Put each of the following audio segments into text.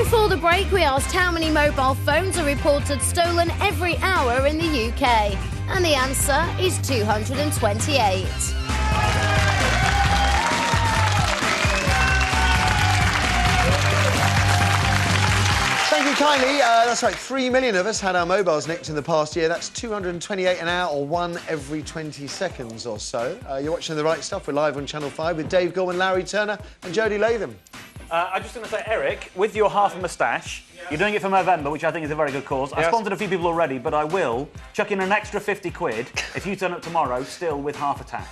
Before the break, we asked how many mobile phones are reported stolen every hour in the UK. And the answer is 228. Thank you kindly. That's right, 3 million of us had our mobiles nicked in the past year. That's 228 an hour, or one every 20 seconds or so. You're watching The Right Stuff. We're live on Channel 5 with Dave Gorman, Larry Turner and Jodie Latham. I'm just going to say, Eric, with your half a moustache, you're doing it for Movember, which I think is a very good cause. I've sponsored a few people already, but I will chuck in an extra 50 quid if you turn up tomorrow still with half a tash.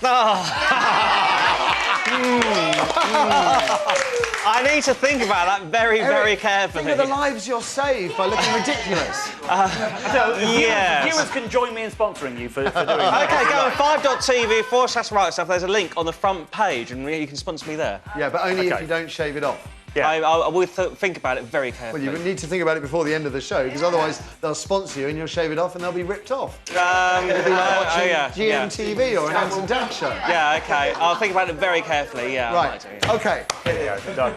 I need to think about that very, Eric, very carefully. Think of the lives you're saved by looking ridiculous. Viewers can join me in sponsoring you for doing that. OK, go on 5.tv/Right Stuff. There's a link on the front page and you can sponsor me there. Yeah, but only if you don't shave it off. Yeah. I will think about it very carefully. Well, you need to think about it before the end of the show, because otherwise they'll sponsor you and you'll shave it off and they'll be ripped off. It'll be like watching GMTV or an Anson Dan show. Yeah, OK. I'll think about it very carefully, yeah. Right, OK. Done.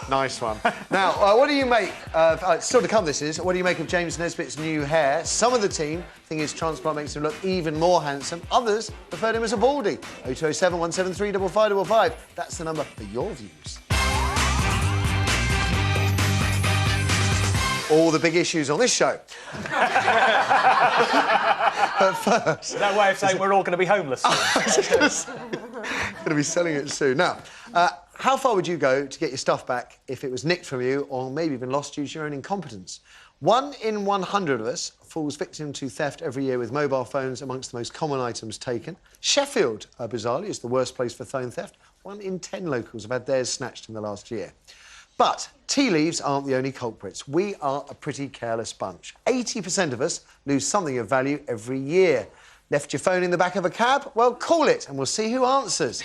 Nice one. Now, what do you make of... still to come, this is. What do you make of James Nesbitt's new hair? Some of the team think his transplant makes him look even more handsome. Others preferred him as a baldy. 0207 173 5555. That's the number for your views. All the big issues on this show. But first... Is that a way of saying we're all going to be homeless soon? Going to be selling it soon. Now, how far would you go to get your stuff back if it was nicked from you or maybe even lost due to your own incompetence? 1 in 100 of us falls victim to theft every year, with mobile phones amongst the most common items taken. Sheffield, bizarrely, is the worst place for phone theft. 1 in 10 locals have had theirs snatched in the last year. But tea leaves aren't the only culprits. We are a pretty careless bunch. 80% of us lose something of value every year. Left your phone in the back of a cab? Well, call it and we'll see who answers.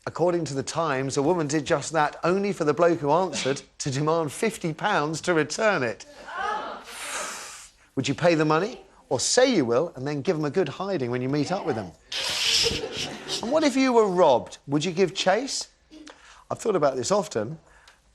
According to the Times, a woman did just that, only for the bloke who answered to demand £50 to return it. Would you pay the money, or say you will and then give them a good hiding when you meet up with them? And what if you were robbed? Would you give chase? I've thought about this often.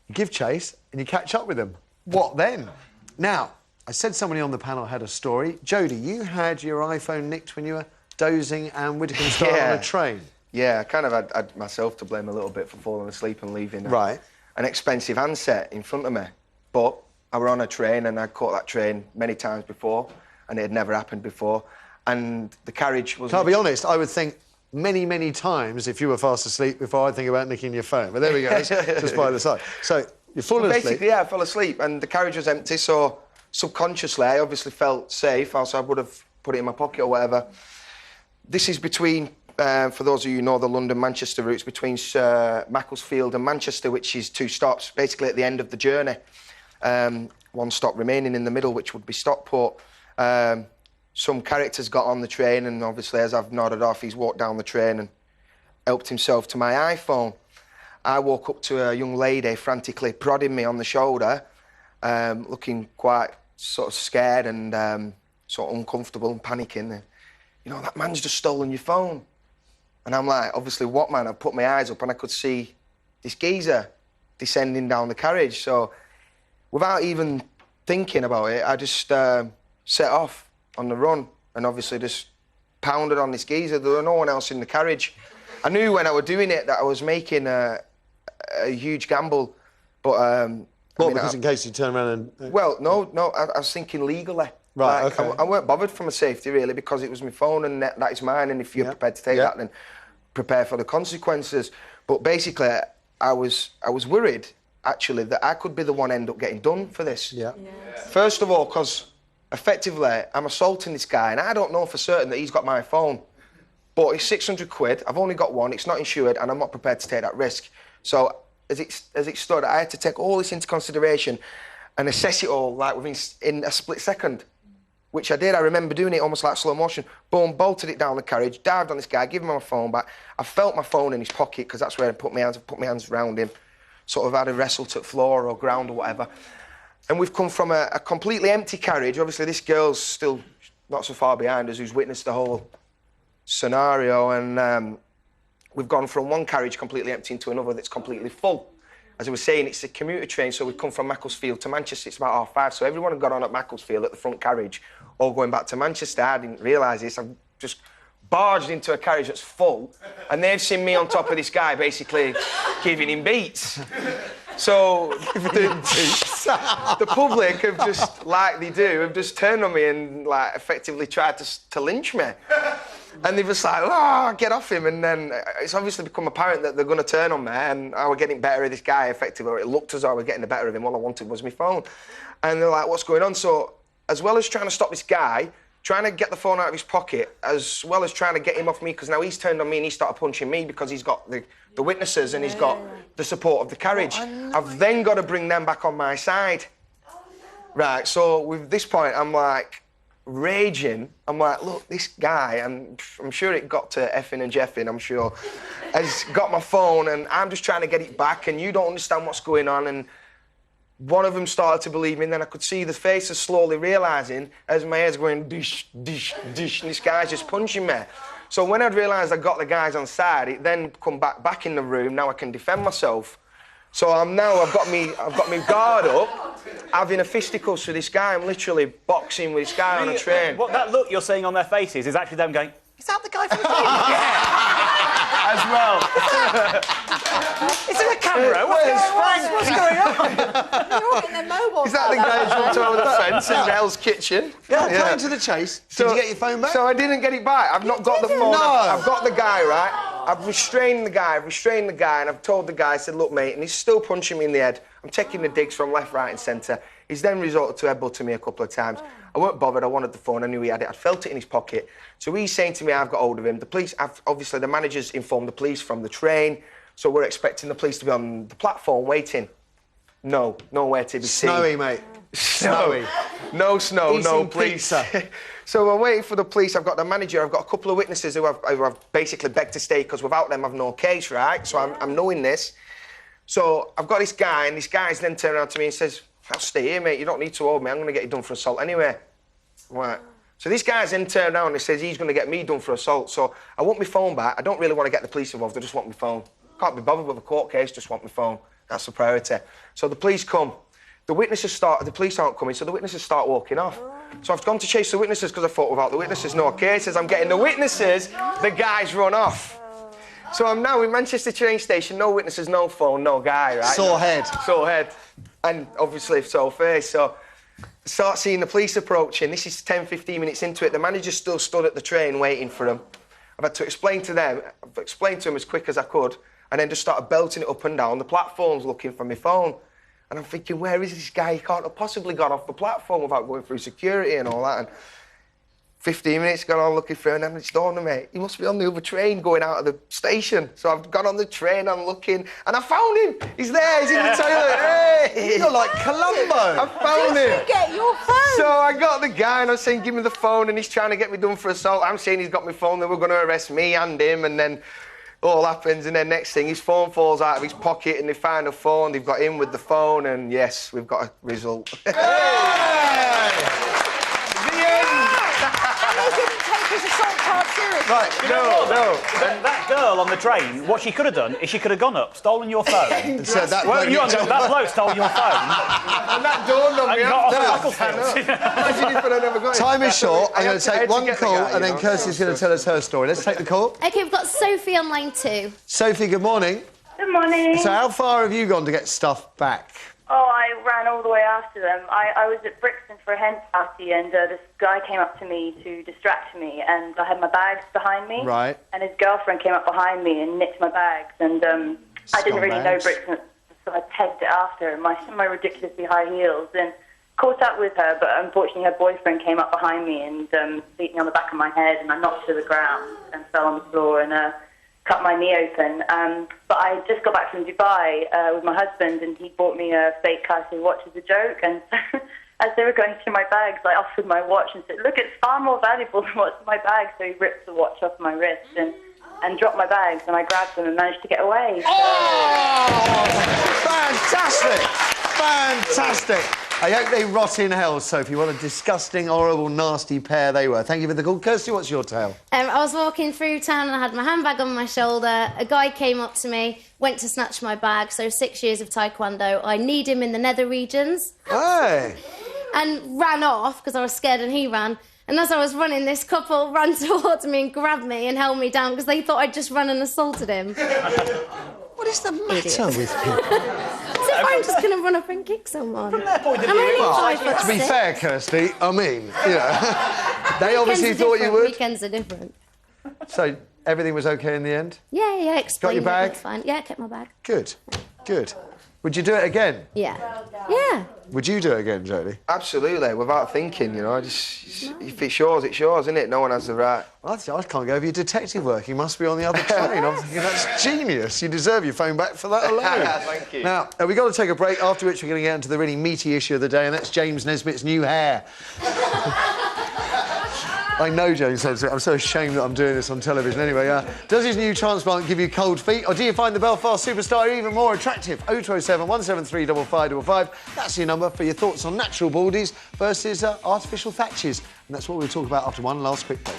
You give chase and you catch up with them. What then? Now, I said somebody on the panel had a story. Jodie, you had your iPhone nicked when you were dozing and Whittaker started on a train. Yeah, I kind of had myself to blame a little bit for falling asleep and leaving an expensive handset in front of me. But I were on a train and I'd caught that train many times before and it had never happened before. And the carriage was... I'll be honest, I would think many, many times if you were fast asleep before I'd think about nicking your phone. But there we go, that's just by the side. So, you're falling asleep. Basically, yeah, I fell asleep and the carriage was empty, so subconsciously I obviously felt safe, else I would have put it in my pocket or whatever. This is between... for those of you who know the London-Manchester routes, between Macclesfield and Manchester, which is 2 stops, basically at the end of the journey. 1 stop remaining in the middle, which would be Stockport. Some characters got on the train, and obviously, as I've nodded off, he's walked down the train and helped himself to my iPhone. I woke up to a young lady frantically prodding me on the shoulder, looking quite sort of scared and sort of uncomfortable and panicking. You know, that man's just stolen your phone. And I'm like, obviously, what man? I put my eyes up and I could see this geezer descending down the carriage. So without even thinking about it, I just set off on the run and obviously just pounded on this geezer. There was no one else in the carriage. I knew when I was doing it that I was making a huge gamble, but... because in case you turn around and... Well, no, I was thinking legally. Right, like, OK. I weren't bothered for my safety, really, because it was my phone and that is mine, and if you're prepared to take that, then prepare for the consequences. But basically, I was worried, actually, that I could be the one end up getting done for this. Yeah. First of all, because, effectively, I'm assaulting this guy, and I don't know for certain that he's got my phone. But it's 600 quid, I've only got one, it's not insured, and I'm not prepared to take that risk. So, as it stood, I had to take all this into consideration and assess it all, like, in a split second. Which I did. I remember doing it almost like slow motion. Boom, bolted it down the carriage, dived on this guy, give him my phone back. I felt my phone in his pocket, because that's where I put my hands around him. Sort of had a wrestle to the floor or ground or whatever. And we've come from a completely empty carriage. Obviously, this girl's still not so far behind us, who's witnessed the whole scenario. And we've gone from one carriage completely empty into another that's completely full. as I was saying, it's a commuter train, so we come from Macclesfield to Manchester. It's about 5:30, so everyone had got on at Macclesfield at the front carriage, all going back to Manchester. I didn't realise this. I just barged into a carriage that's full, and they've seen me on top of this guy, basically giving him beats. So the public have just, like they do, have just turned on me and like effectively tried to lynch me. And they're just like, oh, get off him. And then it's obviously become apparent that they're going to turn on me, and I was getting better of this guy effectively, or it looked as though I was getting the better of him. All I wanted was my phone. And they're like, what's going on? So as well as trying to stop this guy, trying to get the phone out of his pocket, as well as trying to get him off me, because now he's turned on me and he started punching me because he's got the witnesses and he's got the support of the carriage. I've then got to bring them back on my side. Right, so with this point, I'm like raging. I'm like, look, this guy, and I'm sure it got to effing and jeffing, I'm sure, has got my phone and I'm just trying to get it back and you don't understand what's going on. And one of them started to believe me, and then I could see the faces slowly realising as my head's going dish, dish, dish, and this guy's just punching me. So when I'd realised I got the guys on side, it then come back in the room. Now I can defend myself. So I've got me guard up, having a fisticuffs with this guy. I'm literally boxing with this guy on a train. What that look you're seeing on their faces is actually them going, is that the guy from the As well. Is there a camera? What's going on? They're all getting their mobiles. Is that the guy who jumped over the fence in Hell's Kitchen? Yeah, cutting to the chase. Did you get your phone back? So I didn't get it back. I've not got the phone. No. I've got the guy, right? I've restrained the guy, and I've told the guy, I said, look, mate, and he's still punching me in the head. I'm taking the digs from left, right and centre. He's then resorted to headbutting me a couple of times. I weren't bothered, I wanted the phone, I knew he had it. I'd felt it in his pocket. So he's saying to me, I've got hold of him. The police, obviously the manager's informed the police from the train, so we're expecting the police to be on the platform waiting. No, nowhere to be seen. Snowy, mate. Snowy. No snow, Eating no police. pizza. So I'm waiting for the police. I've got the manager. I've got a couple of witnesses who I've basically begged to stay because without them I've no case, right? So I'm knowing this. So I've got this guy, and this guy's then turned around to me and says, I'll stay here, mate. You don't need to hold me. I'm going to get you done for assault anyway. Right. So this guy's then turned around and says he's going to get me done for assault. So I want my phone back. I don't really want to get the police involved. I just want my phone. Can't be bothered with a court case. Just want my phone. That's the priority. So the police come. The police aren't coming, so the witnesses start walking off. So I've gone to chase the witnesses because I thought without the witnesses, no cases. I'm getting the witnesses, the guys run off. So I'm now in Manchester train station, no witnesses, no phone, no guy, right? Sore head. Sore head. And obviously sore face, so I start seeing the police approaching. This is 10, 15 minutes into it. The manager still stood at the train waiting for them. I've had to explain to them, I've explained to them as quick as I could, and then just started belting it up and down the platforms looking for my phone. And I'm thinking, where is this guy? He can't have possibly got off the platform without going through security and all that. And 15 minutes gone on looking through, and then it's dawned on me, he must be on the other train going out of the station. So I've gone on the train, I'm looking, and I found him. He's there, he's in the toilet. Hey! You're like Columbo. I found him. Get your phone. So I got the guy, and I'm saying, give me the phone, and he's trying to get me done for assault. I'm saying he's got my phone, they were going to arrest me and him, and then all happens, and then next thing, his phone falls out of his pocket, and they find the phone, they've got him with the phone, and yes, we've got a result. Hey! Right, No. That girl on the train, what she could have done is she could have gone up, stolen your phone. So that bloke stole your phone. And that dawned on me. And got after off that. the Imagine if I'd never got it. Time is short. I'm I going had to take to one get the call, guy, and then you know. Kirsty's going to tell us her story. Let's take the call. OK, we've got Sophie on line 2. Sophie, good morning. Good morning. So how far have you gone to get stuff back? Oh, I ran all the way after them. I was at Brixton for a hen party, and this guy came up to me to distract me, and I had my bags behind me. Right. And his girlfriend came up behind me and nicked my bags, and I didn't really know Scumbags. Brixton, so I pegged it after her, my ridiculously high heels, and caught up with her, but unfortunately her boyfriend came up behind me and beat me on the back of my head, and I knocked to the ground and fell on the floor and cut my knee open. But I just got back from Dubai with my husband, and he bought me a fake Cartier watch as a joke. And as they were going through my bags, I offered my watch and said, look, it's far more valuable than what's in my bag. So he ripped the watch off my wrist and dropped my bags, and I grabbed them and managed to get away. Oh! Fantastic! Fantastic! I hope they rot in hell, Sophie. What a disgusting, horrible, nasty pair they were. Thank you for the call. Kirsty, what's your tale? I was walking through town and I had my handbag on my shoulder. A guy came up to me, went to snatch my bag. So 6 years of taekwondo. I kneed him in the nether regions. Hey! And ran off because I was scared and he ran. And as I was running, this couple ran towards me and grabbed me and held me down because they thought I'd just run and assaulted him. What is the matter with people? As if I'm just going to run up and kick someone. From their point of I'm view, only well, 5'6". To be fair, Kirsty, I mean, you know, they obviously Weekends are thought you different. would. Weekends are different. So everything was OK in the end? Yeah, explained Got your bag? it, that's fine. Yeah, I kept my bag. Good, good. Would you do it again? Yeah. Yeah. Would you do it again, Jodie? Absolutely, without thinking, you know. If it's yours, it's yours, isn't it? No one has the right. I can't go over your detective work. You must be on the other train. I'm thinking that's genius. You deserve your phone back for that alone. Thank you. Now, we've got to take a break, after which we're going to get into the really meaty issue of the day, and that's James Nesbitt's new hair. I know James Nesbitt. I'm so ashamed that I'm doing this on television. Anyway, does his new transplant give you cold feet, or do you find the Belfast superstar even more attractive? 0207 173 5555. That's your number for your thoughts on natural baldies versus artificial thatches. And that's what we'll talk about after one last quick break.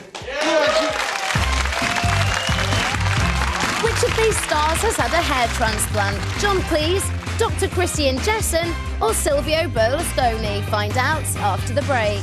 Which of these stars has had a hair transplant? John Cleese, Dr. Christian Jessen, or Silvio Berlusconi? Find out after the break.